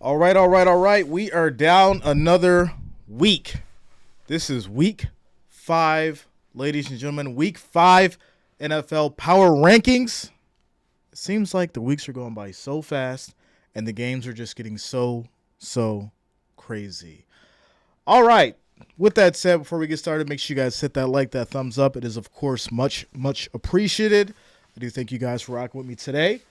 All right, all right, all right. We are down another week. This is week 5, ladies and gentlemen. Week 5 NFL Power Rankings. It seems like the weeks are going by so fast and the games are just getting so crazy. All right. With that said, before we get started, make sure you guys hit that like, that thumbs up. It is, of course, much appreciated. I do thank you guys for rocking with me today.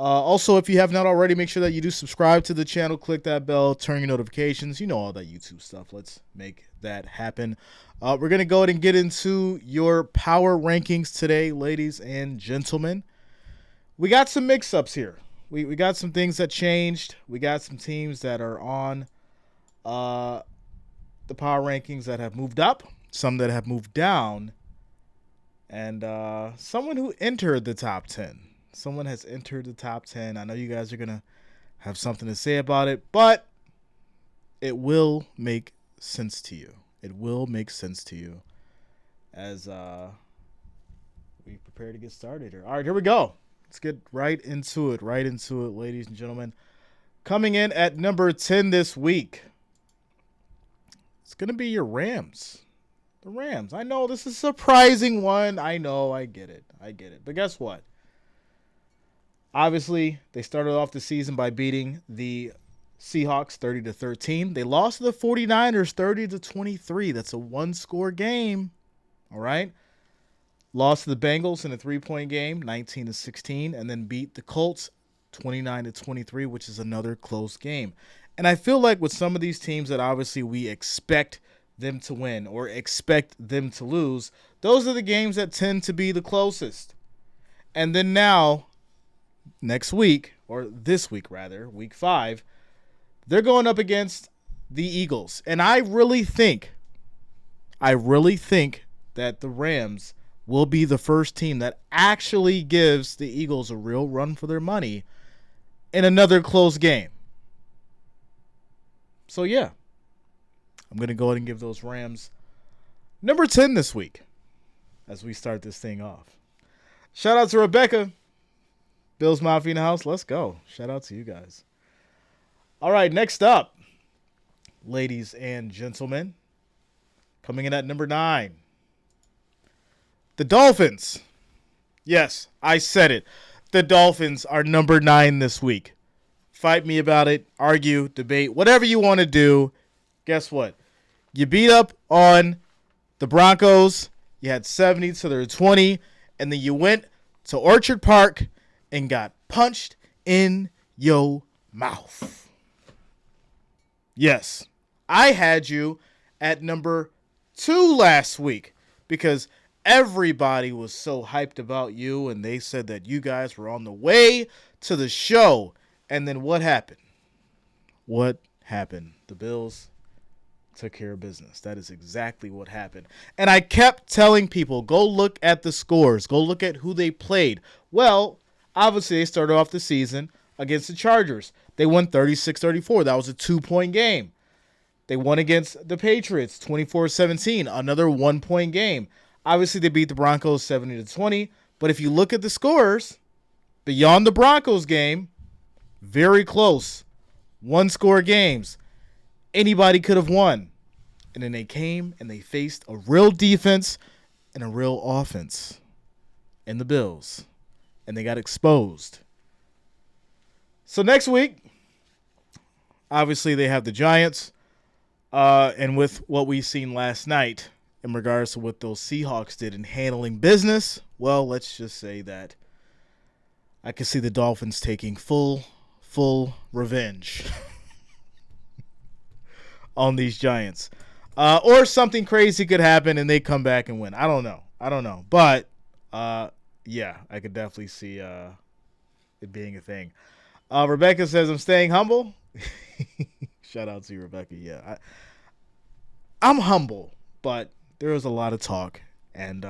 Also, if you have not already, make sure that you do subscribe to the channel, click that bell, turn your notifications. You know all that YouTube stuff. Let's make that happen. We're going to go ahead and get into your power rankings today, ladies and gentlemen. We got some mix-ups here. We got some things that changed. We got some teams that are on the power rankings that have moved up, some that have moved down, and someone who entered the top 10. Someone has entered the top 10. I know you guys are going to have something to say about it, but it will make sense to you. It will make sense to you as we prepare to get started here. All right, here we go. Let's get right into it, ladies and gentlemen. Coming in at number 10 this week, it's going to be your Rams. The Rams. I know this is a surprising one. I know. I get it. But guess what? Obviously, they started off the season by beating the Seahawks 30-13. They lost to the 49ers 30-23. That's a one-score game. All right. Lost to the Bengals in a 3-point game, 19-16, and then beat the Colts 29-23, which is another close game. And I feel like with some of these teams that obviously we expect them to win or expect them to lose, those are the games that tend to be the closest. And then now, next week, or this week rather, week 5, they're going up against the Eagles. And I really think that the Rams will be the first team that actually gives the Eagles a real run for their money in another close game. So yeah, I'm going to go ahead and give those Rams number 10 this week as we start this thing off. Shout out to Rebecca. Bills Mafia in the house. Let's go. Shout out to you guys. All right, next up, ladies and gentlemen, coming in at number 9, the Dolphins. Yes, I said it. The Dolphins are number 9 this week. Fight me about it, argue, debate, whatever you want to do. Guess what? You beat up on the Broncos. You had 70 to their 20, and then you went to Orchard Park and got punched in your mouth. Yes, I had you at number 2 last week because everybody was so hyped about you, and they said that you guys were on the way to the show. And then what happened? The Bills took care of business. That is exactly what happened. And I kept telling people, go look at the scores. Go look at who they played. Well, obviously they started off the season against the Chargers. They won 36-34. That was a 2-point game. They won against the Patriots 24-17, another 1-point game. Obviously they beat the Broncos 70-20. But if you look at the scores, beyond the Broncos game, very close. One-score games. Anybody could have won. And then they came and they faced a real defense and a real offense in the Bills. And they got exposed. So next week, obviously they have the Giants. And with what we've seen last night in regards to what those Seahawks did in handling business, well, let's just say that I can see the Dolphins taking full revenge on these Giants. Or something crazy could happen and they come back and win. I don't know. But, yeah, I could definitely see it being a thing. Rebecca says, I'm staying humble. Shout out to you, Rebecca. Yeah, I'm humble, but there was a lot of talk. And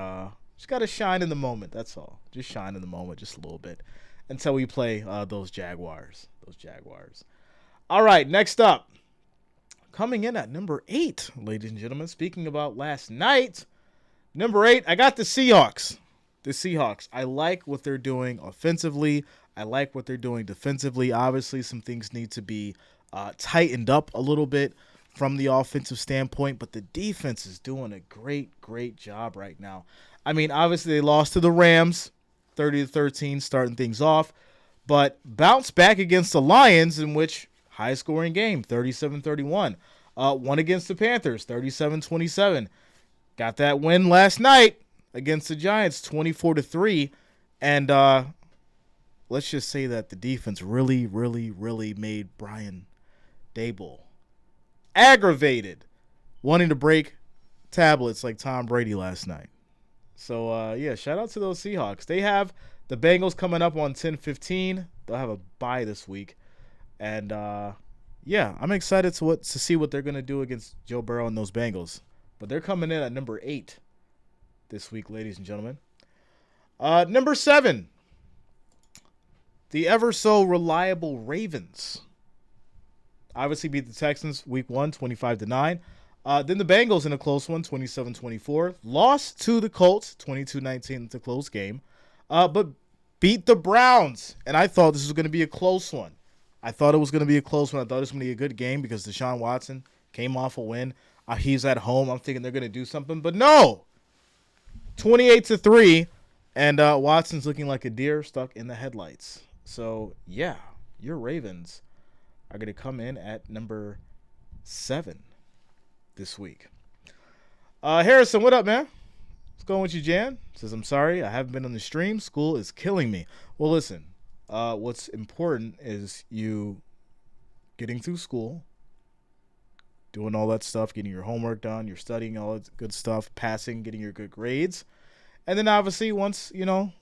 just got to shine in the moment. That's all. Just shine in the moment just a little bit. Until we play those Jaguars. All right, next up. Coming in at number 8, ladies and gentlemen. Speaking about last night, number 8, I got the Seahawks. I like what they're doing offensively. I like what they're doing defensively. Obviously, some things need to be tightened up a little bit from the offensive standpoint, but the defense is doing a great job right now. I mean, obviously they lost to the Rams 30-13, starting things off, but bounced back against the Lions, in which high-scoring game, 37-31. Won against the Panthers, 37-27. Got that win last night against the Giants, 24-3. And let's just say that the defense really made Brian Daboll aggravated, wanting to break tablets like Tom Brady last night. So, yeah, shout out to those Seahawks. They have the Bengals coming up on 10-15. They'll have a bye this week. And, yeah, I'm excited to see what they're going to do against Joe Burrow and those Bengals. But they're coming in at number 8 this week, ladies and gentlemen. Number 7, the ever-so-reliable Ravens. Obviously beat the Texans week 1, 25-9. Then the Bengals in a close one, 27-24. Lost to the Colts, 22-19. It's a close game. But beat the Browns. And I thought this was going to be a close one. I thought it was going to be a close one. I thought it was going to be a good game because Deshaun Watson came off a win. He's at home. I'm thinking they're going to do something. But no! 28-3. And Watson's looking like a deer stuck in the headlights. So, yeah, your Ravens are going to come in at number 7 this week. Harrison, what up, man? What's going with you, Jan? Says, I'm sorry, I haven't been on the stream. School is killing me. Well, listen, what's important is you getting through school, doing all that stuff, getting your homework done, you're studying all that good stuff, passing, getting your good grades. And then obviously once, you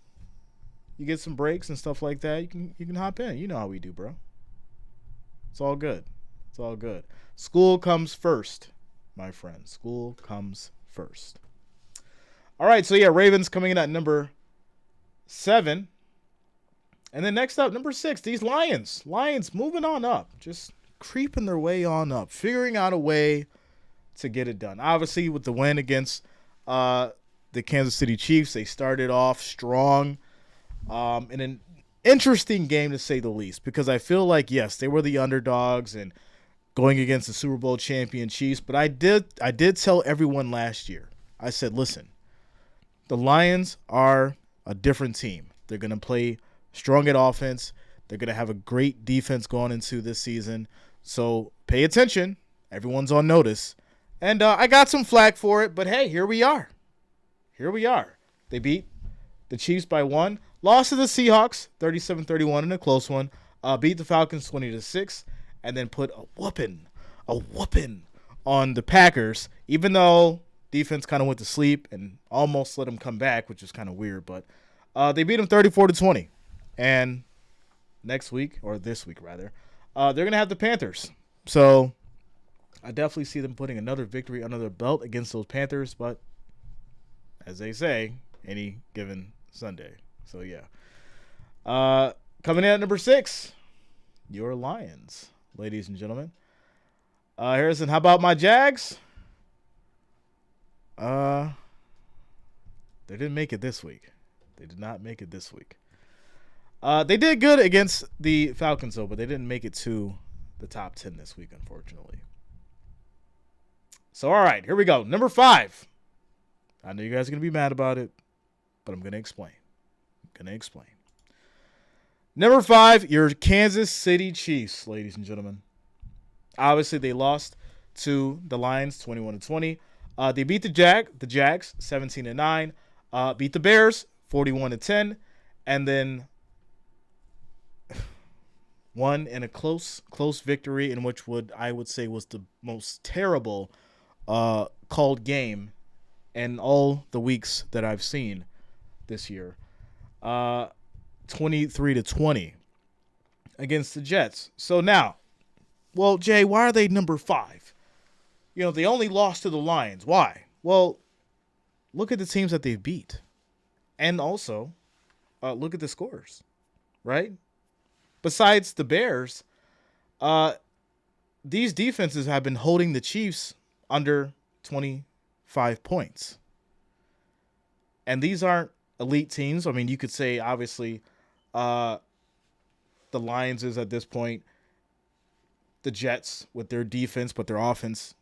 get some breaks and stuff like that, you can hop in. You know how we do, bro. It's all good. It's all good. School comes first, my friend. School comes first. All right, so yeah, Ravens coming in at number 7. And then next up, number 6, these Lions. Lions moving on up. Just creeping their way on up. Figuring out a way to get it done. Obviously, with the win against the Kansas City Chiefs, they started off strong. In an interesting game, to say the least, because I feel like, yes, they were the underdogs and going against the Super Bowl champion Chiefs, but I did tell everyone last year, I said, listen, the Lions are a different team. They're going to play strong at offense. They're going to have a great defense going into this season. So pay attention. Everyone's on notice. And I got some flack for it, but hey, here we are. Here we are. They beat the Chiefs by 1. Lost to the Seahawks, 37-31 in a close one. Beat the Falcons 20-6, and then put a whooping on the Packers, even though defense kind of went to sleep and almost let them come back, which is kind of weird. But they beat them 34-20. And next week, or this week rather, they're going to have the Panthers. So I definitely see them putting another victory under their belt against those Panthers. But as they say, any given Sunday. So, yeah. Coming in at number 6, your Lions, ladies and gentlemen. Harrison, how about my Jags? They didn't make it this week. They did not make it this week. They did good against the Falcons, though, but they didn't make it to the top 10 this week, unfortunately. So, all right, here we go. Number 5. I know you guys are going to be mad about it, but I'm going to explain. Number 5, your Kansas City Chiefs, ladies and gentlemen. Obviously, they lost to the Lions 21-20. They beat the Jags 17-9. Beat the Bears 41-10, and then won in a close victory in which I would say was the most terrible called game in all the weeks that I've seen this year. 23-20 against the Jets. So now, well, Jay, why are they number 5? They only lost to the Lions. Why? Well, look at the teams that they've beat. And also, look at the scores, right? Besides the Bears, these defenses have been holding the Chiefs under 25 points. And these aren't elite teams. I mean, you could say, obviously, the Lions is at this point the Jets with their defense, but their offense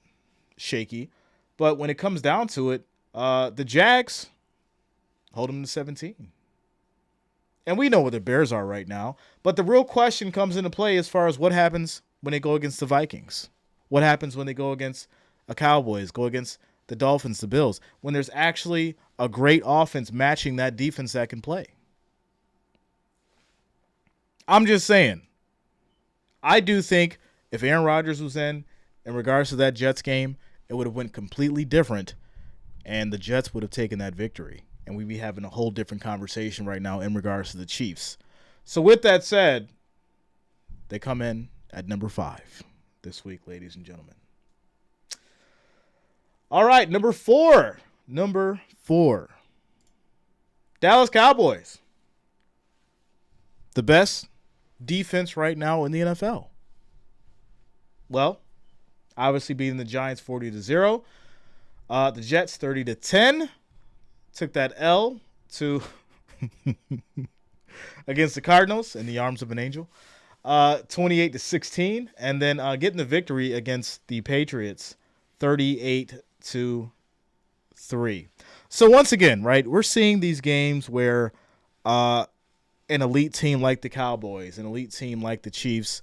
shaky. But when it comes down to it, the Jags hold them to 17. And we know where the Bears are right now. But the real question comes into play as far as what happens when they go against the Vikings. What happens when they go against the Cowboys, go against the Dolphins, the Bills, when there's actually a great offense matching that defense that can play. I'm just saying, I do think if Aaron Rodgers was in regards to that Jets game, it would have went completely different, and the Jets would have taken that victory, and we'd be having a whole different conversation right now in regards to the Chiefs. So with that said, they come in at number 5 this week, ladies and gentlemen. All right, number 4. Dallas Cowboys. The best defense right now in the NFL. Well, obviously beating the Giants 40-0. The Jets 30-10. Took that L to against the Cardinals in the arms of an angel. 28-16. And then getting the victory against the Patriots 38-3. So once again, right, we're seeing these games where an elite team like the Cowboys, an elite team like the Chiefs,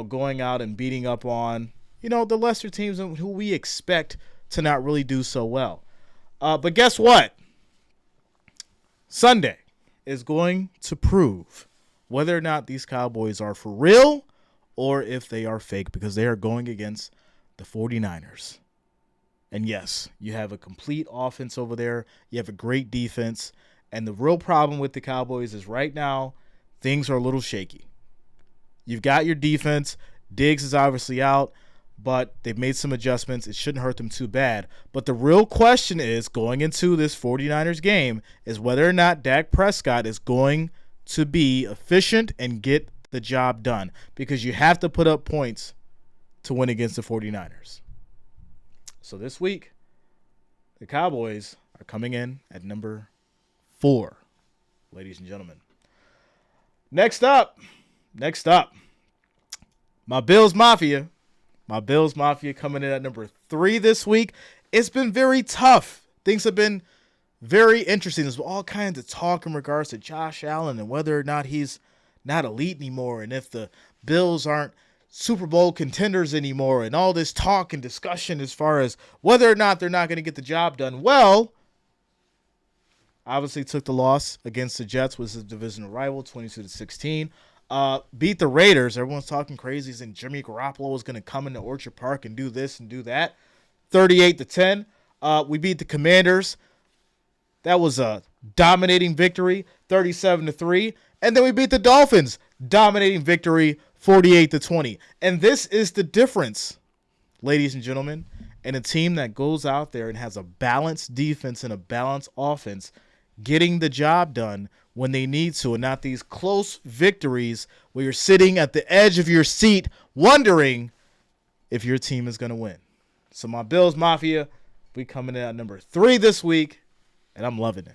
going out and beating up on, the lesser teams who we expect to not really do so well. But guess what? Sunday is going to prove whether or not these Cowboys are for real or if they are fake, because they are going against the 49ers. And yes, you have a complete offense over there. You have a great defense. And the real problem with the Cowboys is right now, things are a little shaky. You've got your defense. Diggs is obviously out, but they've made some adjustments. It shouldn't hurt them too bad. But the real question is, going into this 49ers game, is whether or not Dak Prescott is going to be efficient and get the job done, because you have to put up points to win against the 49ers. So this week, the Cowboys are coming in at number 4, ladies and gentlemen. Next up, my Bills Mafia coming in at number 3 this week. It's been very tough. Things have been very interesting. There's all kinds of talk in regards to Josh Allen and whether or not he's not elite anymore, and if the Bills aren't Super Bowl contenders anymore, and all this talk and discussion as far as whether or not they're not going to get the job done. Well, obviously took the loss against the Jets, was his divisional rival, 22-16. Beat the Raiders. Everyone's talking crazy, saying Jimmy Garoppolo was going to come into Orchard Park and do this and do that. 38-10. We beat the Commanders. That was a dominating victory, 37-3. And then we beat the Dolphins. Dominating victory, 48-20. And this is the difference, ladies and gentlemen, in a team that goes out there and has a balanced defense and a balanced offense, getting the job done when they need to, and not these close victories where you're sitting at the edge of your seat wondering if your team is going to win. So my Bills Mafia, we coming in at number 3 this week, and I'm loving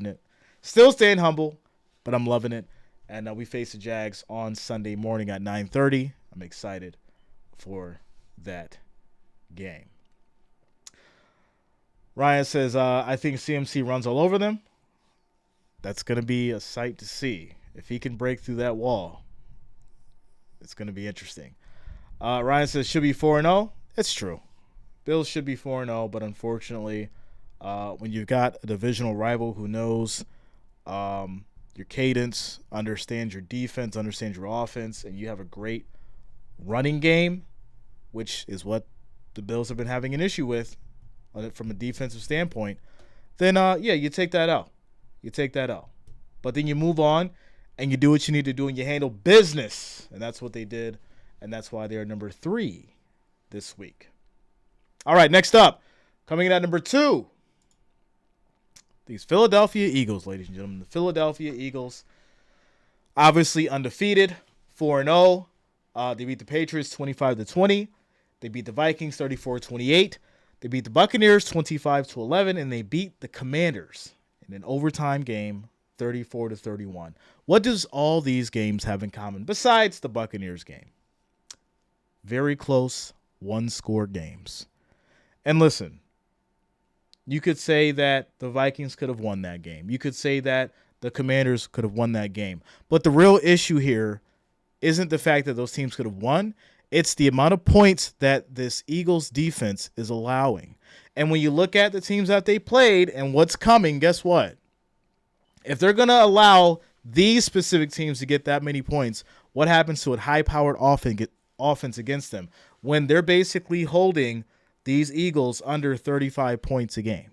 it. Still staying humble, but I'm loving it. And we face the Jags on Sunday morning at 9:30. I'm excited for that game. Ryan says, I think CMC runs all over them. That's going to be a sight to see. If he can break through that wall, it's going to be interesting. Ryan says, should be 4-0. It's true. Bills should be 4-0, but unfortunately, when you've got a divisional rival who knows your cadence, understands your defense, understands your offense, and you have a great running game, which is what the Bills have been having an issue with from a defensive standpoint, then, you take that out. But then you move on, and you do what you need to do, and you handle business. And that's what they did, and that's why they're number 3 this week. All right, next up, coming in at number 2, these Philadelphia Eagles, ladies and gentlemen. The Philadelphia Eagles, obviously undefeated, 4-0. They beat the Patriots 25-20. They beat the Vikings 34-28. They beat the Buccaneers 25-11, and they beat the Commanders in an overtime game 34-31. What does all these games have in common besides the Buccaneers game? very close one-score games. And listen, you could say that the Vikings could have won that game. You could say that the Commanders could have won that game. But the real issue here isn't the fact that those teams could have won. It's the amount of points that this Eagles defense is allowing. And when you look at the teams that they played and what's coming, guess what? If they're going to allow these specific teams to get that many points, what happens to a high-powered offense against them when they're basically holding these Eagles under 35 points a game?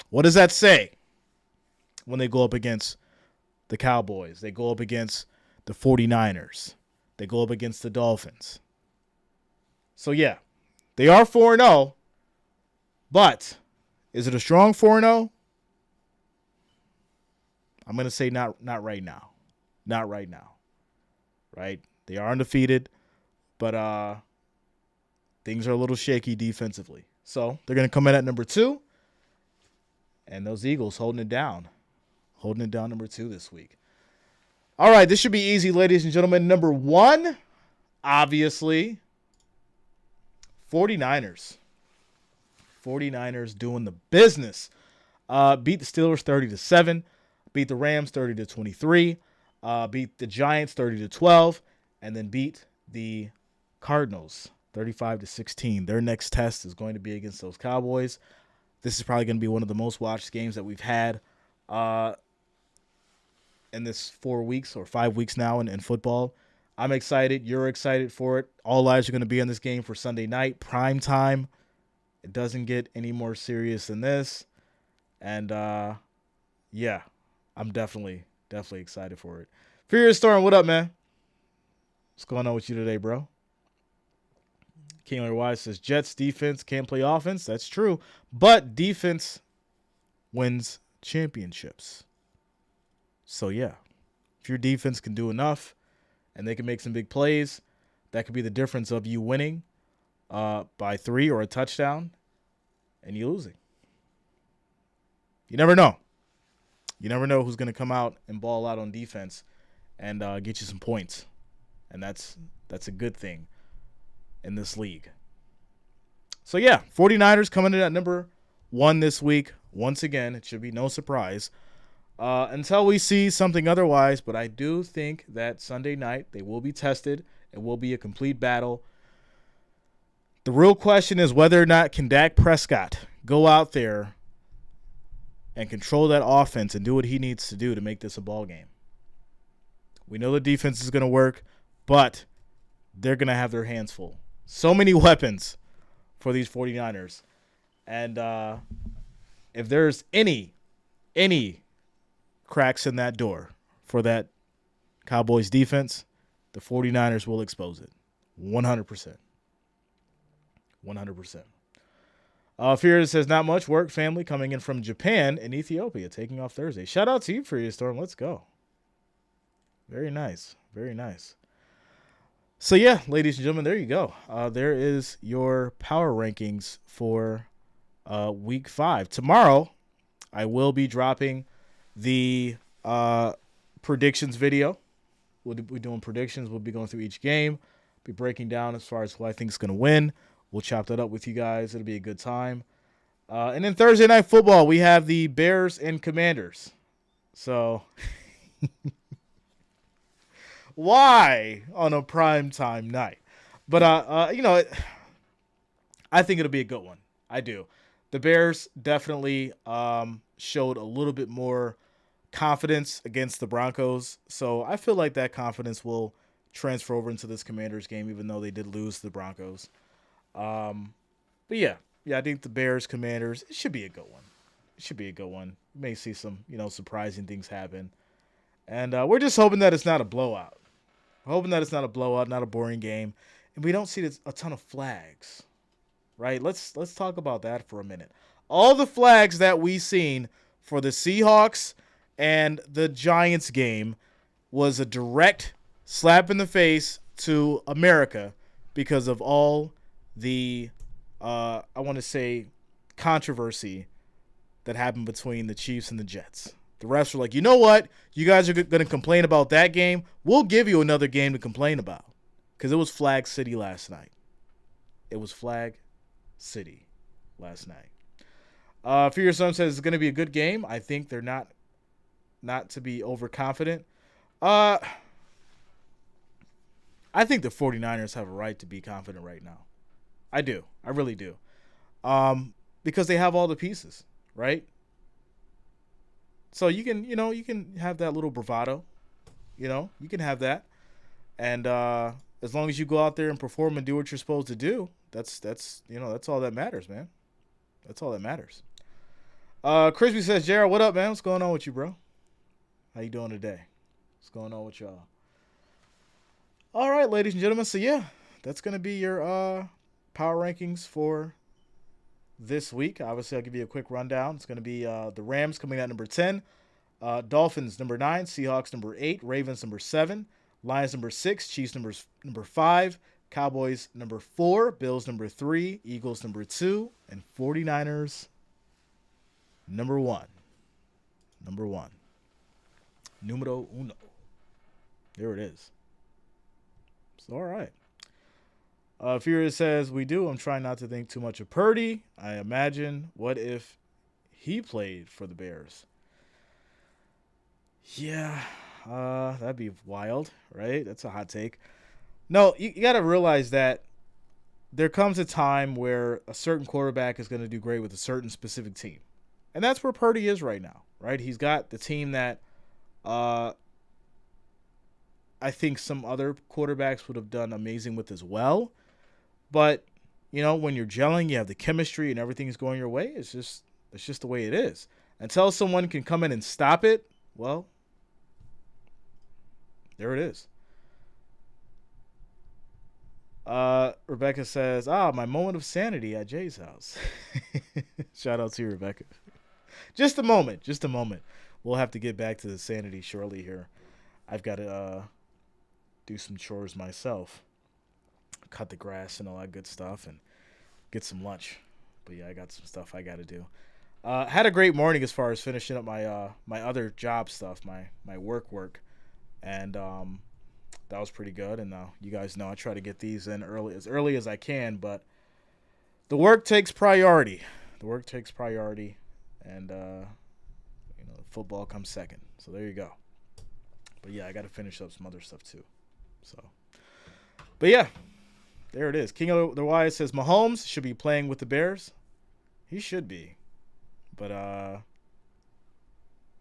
What does that say when they go up against the Cowboys? They go up against the 49ers. They go up against the Dolphins. So, yeah, they are 4-0, but is it a strong 4-0? I'm going to say not right now. Not right now. Right? They are undefeated, but things are a little shaky defensively. So, they're going to come in at number 2. And those Eagles holding it down. Holding it down, number 2 this week. All right, this should be easy, ladies and gentlemen. Number 1, obviously, 49ers. 49ers doing the business. Beat the Steelers 30-7. Beat the Rams 30-23. Beat the Giants 30-12. And then beat the Cardinals 35-16. Their next test is going to be against those Cowboys. This is probably going to be one of the most watched games that we've had in this 4 weeks or 5 weeks now in football. I'm excited. You're excited for it. All eyes are going to be on this game for Sunday night, prime time. It doesn't get any more serious than this. And, yeah, I'm definitely excited for it. Furious Storm, what up, man? What's going on with you today, bro? Kingler Wise says, Jets defense can't play offense. That's true. But defense wins championships. So, yeah, if your defense can do enough and they can make some big plays, that could be the difference of you winning by 3 or a touchdown and you losing. You never know. You never know who's going to come out and ball out on defense and get you some points. And that's a good thing in this league. So, yeah, 49ers coming in at number 1 this week. Once again, it should be no surprise until we see something otherwise. But I do think that Sunday night they will be tested. It will be a complete battle. The real question is whether or not can Dak Prescott go out there and control that offense and do what he needs to do to make this a ball game. We know the defense is going to work, but they're going to have their hands full. So many weapons for these 49ers. And if there's any cracks in that door for that Cowboys defense, the 49ers will expose it. 100%. 100%. Furious says, not much work. Family coming in from Japan and Ethiopia, taking off Thursday. Shout out to you, Furious Storm. Let's go. Very nice. Very nice. So, yeah, ladies and gentlemen, there you go. There is your power rankings for Week 5. Tomorrow, I will be dropping the predictions video. We'll be doing predictions. We'll be going through each game, be breaking down as far as who I think is going to win. We'll chop that up with you guys. It'll be a good time. And then Thursday Night Football, we have the Bears and Commanders. So, why on a primetime night? But, I think it'll be a good one. I do. The Bears definitely showed a little bit more confidence against the Broncos. So, I feel like that confidence will transfer over into this Commanders game, even though they did lose to the Broncos. But yeah, I think the Bears, Commanders, it should be a good one. It should be a good one. You may see some, surprising things happen. And we're just hoping that it's not a blowout. We're hoping that it's not a blowout, not a boring game. And we don't see a ton of flags, right? Let's talk about that for a minute. All the flags that we seen for the Seahawks and the Giants game was a direct slap in the face to America because of all the, I want to say, controversy that happened between the Chiefs and the Jets. The refs were like, you know what? You guys are going to complain about that game. We'll give you another game to complain about. Because it was Flag City last night. It was Flag City last night. Fear Son says it's going to be a good game. I think they're not to be overconfident. I think the 49ers have a right to be confident right now. I do. I really do. Because they have all the pieces, right? So you can have that little bravado. You can have that. And as long as you go out there and perform and do what you're supposed to do, that's all that matters, man. That's all that matters. Crispy says, Jared, what up, man? What's going on with you, bro? How you doing today? What's going on with y'all? All right, ladies and gentlemen. So, yeah, that's going to be your power rankings for this week. Obviously, I'll give you a quick rundown. It's going to be the Rams coming at number 10, Dolphins number 9, Seahawks number 8, Ravens number 7, Lions number 6, Chiefs number 5, Cowboys number 4, Bills number 3, Eagles number 2, and 49ers number 1. Number 1. Numero uno. There it is. So, all right. Furious says, we do. I'm trying not to think too much of Purdy. I imagine, what if he played for the Bears? Yeah, that'd be wild, right? That's a hot take. No, you got to realize that there comes a time where a certain quarterback is going to do great with a certain specific team. And that's where Purdy is right now, right? He's got the team that I think some other quarterbacks would have done amazing with as well. But, when you're gelling, you have the chemistry and everything's going your way. It's just the way it is. Until someone can come in and stop it, well, there it is. Rebecca says, my moment of sanity at Jay's house. Shout out to you, Rebecca. Just a moment. We'll have to get back to the sanity shortly here. I've got to do some chores myself. Cut the grass and all that good stuff and get some lunch. But yeah, I got some stuff I got to do. Had a great morning as far as finishing up my my other job stuff, my work. And that was pretty good. And you guys know I try to get these in as early as I can, but the work takes priority. And football comes second. So there you go. But yeah, I got to finish up some other stuff too. So, but yeah, there it is. King of the Wise says Mahomes should be playing with the Bears. He should be, but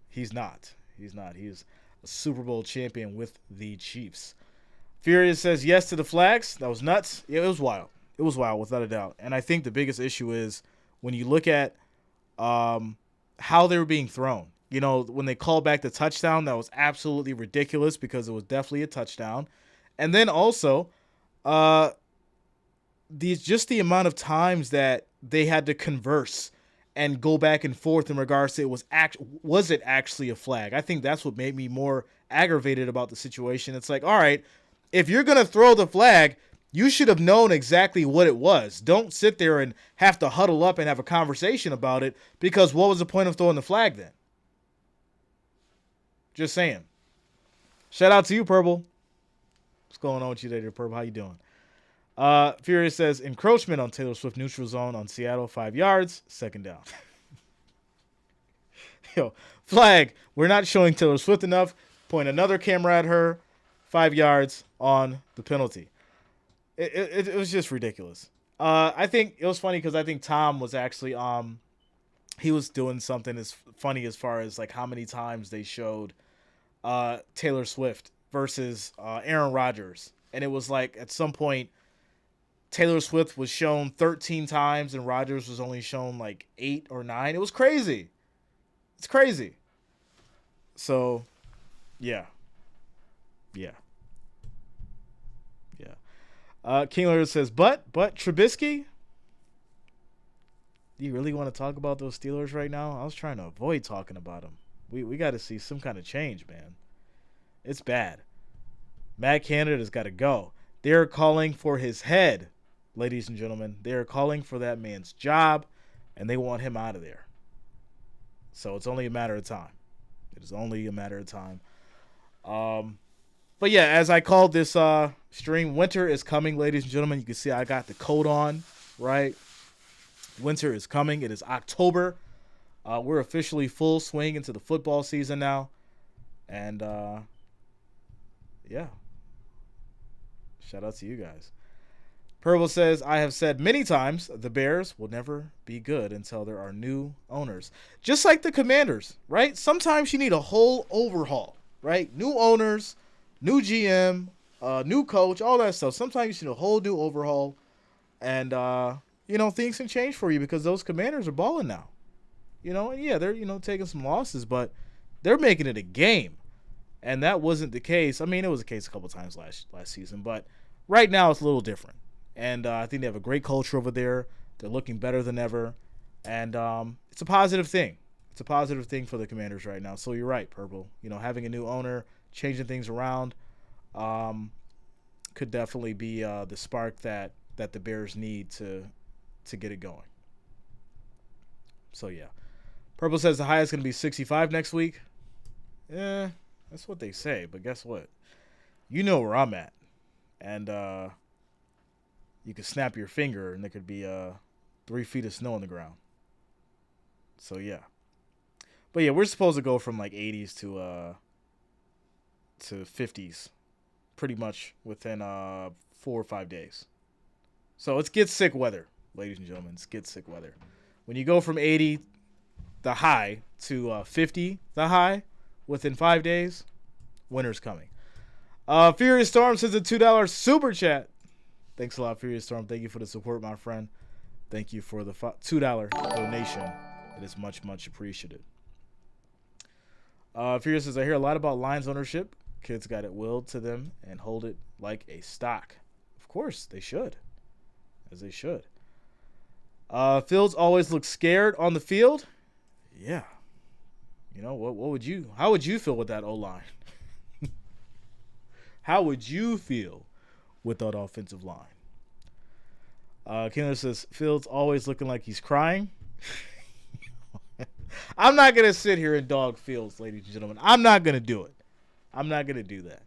he's not. He's a Super Bowl champion with the Chiefs. Furious says yes to the flags. That was nuts. Yeah, it was wild. It was wild without a doubt. And I think the biggest issue is when you look at how they were being thrown. When they called back the touchdown, that was absolutely ridiculous because it was definitely a touchdown. And then also, the amount of times that they had to converse and go back and forth in regards to was it actually a flag? I think that's what made me more aggravated about the situation. It's like, all right, if you're going to throw the flag, you should have known exactly what it was. Don't sit there and have to huddle up and have a conversation about it, because what was the point of throwing the flag then? Just saying. Shout out to you, Purple. What's going on with you today, Purple? How you doing? Furious says, encroachment on Taylor Swift neutral zone on Seattle, 5 yards, second down. Yo, flag. We're not showing Taylor Swift enough. Point another camera at her, 5 yards on the penalty. It was just ridiculous. I think it was funny because I think Tom was actually he was doing something as funny as far as like how many times they showed Taylor Swift versus Aaron Rodgers, and it was like at some point Taylor Swift was shown 13 times and Rodgers was only shown like 8 or 9. It was crazy. It's crazy. So, yeah. King Larry says, but Trubisky? Do you really want to talk about those Steelers right now? I was trying to avoid talking about them. We got to see some kind of change, man. It's bad. Matt Canada's got to go. They're calling for his head, ladies and gentlemen. They're calling for that man's job, and they want him out of there. So it's only a matter of time. It is only a matter of time. But yeah, as I called this stream, winter is coming, ladies and gentlemen. You can see I got the coat on, right? Winter is coming. It is October. We're officially full swing into the football season now. And yeah, shout out to you guys. Purple says, I have said many times the Bears will never be good until there are new owners. Just like the Commanders, right? Sometimes you need a whole overhaul, right? New owners, new GM, new coach, all that stuff. Sometimes you need a whole new overhaul. And, things can change for you because those Commanders are balling now. And yeah, they're, taking some losses, but they're making it a game. And that wasn't the case. I mean, it was the case a couple times last season, but right now it's a little different. And I think they have a great culture over there. They're looking better than ever. And it's a positive thing. It's a positive thing for the Commanders right now. So you're right, Purple. Having a new owner, changing things around could definitely be the spark that the Bears need to get it going. So, yeah. Purple says the high is going to be 65 next week. Yeah, that's what they say. But guess what? You know where I'm at. And you could snap your finger and there could be 3 feet of snow on the ground. So, yeah. But, yeah, we're supposed to go from, 80s to 50s pretty much within 4 or 5 days. So, it's get sick weather, ladies and gentlemen. It's get sick weather. When you go from 80, the high, to 50, the high, within 5 days, winter's coming. Furious Storm sends a $2 super chat. Thanks a lot, Furious Storm. Thank you for the support, my friend. Thank you for the $2 donation. It is much, much appreciated. Furious says, I hear a lot about Lions ownership. Kids got it willed to them and hold it like a stock. Of course, they should. As they should. Fields always looks scared on the field. Yeah. How would you feel with that O-line? How would you feel with that offensive line? Kendall says, Fields always looking like he's crying. I'm not going to sit here and dog Fields, ladies and gentlemen. I'm not going to do it. I'm not going to do that.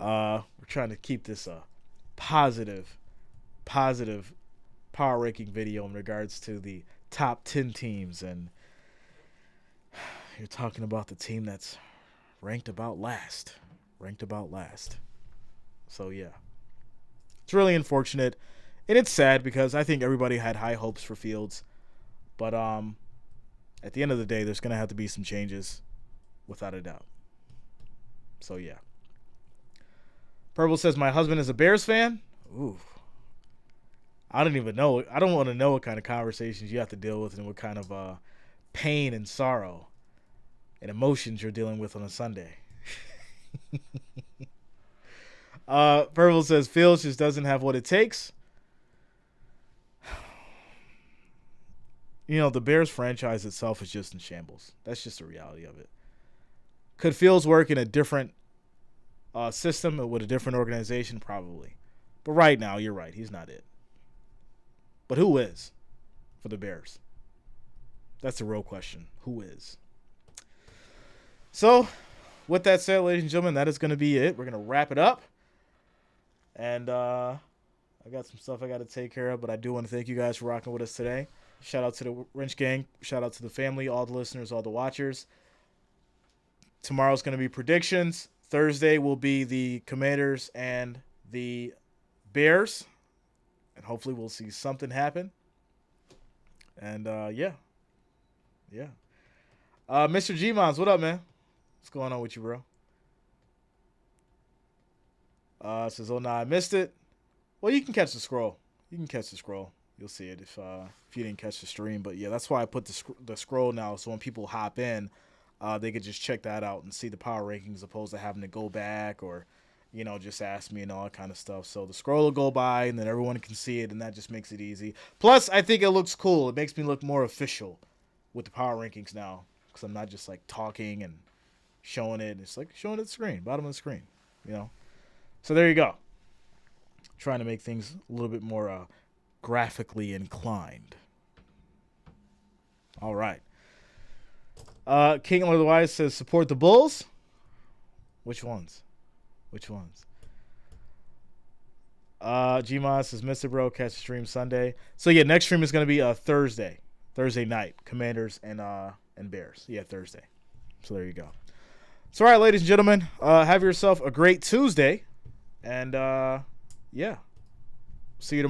We're trying to keep this a positive power ranking video in regards to the top 10 teams. And you're talking about the team that's ranked about last. So, yeah. It's really unfortunate. And it's sad because I think everybody had high hopes for Fields. But at the end of the day, there's going to have to be some changes, without a doubt. So, yeah. Purple says, my husband is a Bears fan. Ooh. I don't even know. I don't want to know what kind of conversations you have to deal with and what kind of pain and sorrow and emotions you're dealing with on a Sunday. Purple says, Fields just doesn't have what it takes. The Bears franchise itself is just in shambles. That's just the reality of it. Could Fields work in a different system with a different organization? Probably. But right now, you're right. He's not it. But who is for the Bears? That's the real question. Who is? So, with that said, ladies and gentlemen, that is going to be it. We're going to wrap it up. And I got some stuff I got to take care of, but I do want to thank you guys for rocking with us today. Shout out to the Wrench Gang. Shout out to the family, all the listeners, all the watchers. Tomorrow's going to be predictions. Thursday will be the Commanders and the Bears. And hopefully we'll see something happen. And, yeah. Mr. G-Mons, what up, man? What's going on with you, bro? Says, oh, no, I missed it. Well, you can catch the scroll. You'll see it if you didn't catch the stream. But, yeah, that's why I put the scroll now. So when people hop in, they could just check that out and see the power rankings as opposed to having to go back or, just ask me and all that kind of stuff. So the scroll will go by and then everyone can see it, and that just makes it easy. Plus, I think it looks cool. It makes me look more official with the power rankings now because I'm not just, talking and showing it. It's showing it at the screen, bottom of the screen, So there you go. Trying to make things a little bit more graphically inclined. All right. King otherwise says support the Bulls. Which ones? Gmod says Mr. Bro, catch the stream Sunday. So yeah, next stream is gonna be Thursday night. Commanders and Bears. Yeah, Thursday. So there you go. So all right, ladies and gentlemen, have yourself a great Tuesday, and yeah, see you tomorrow.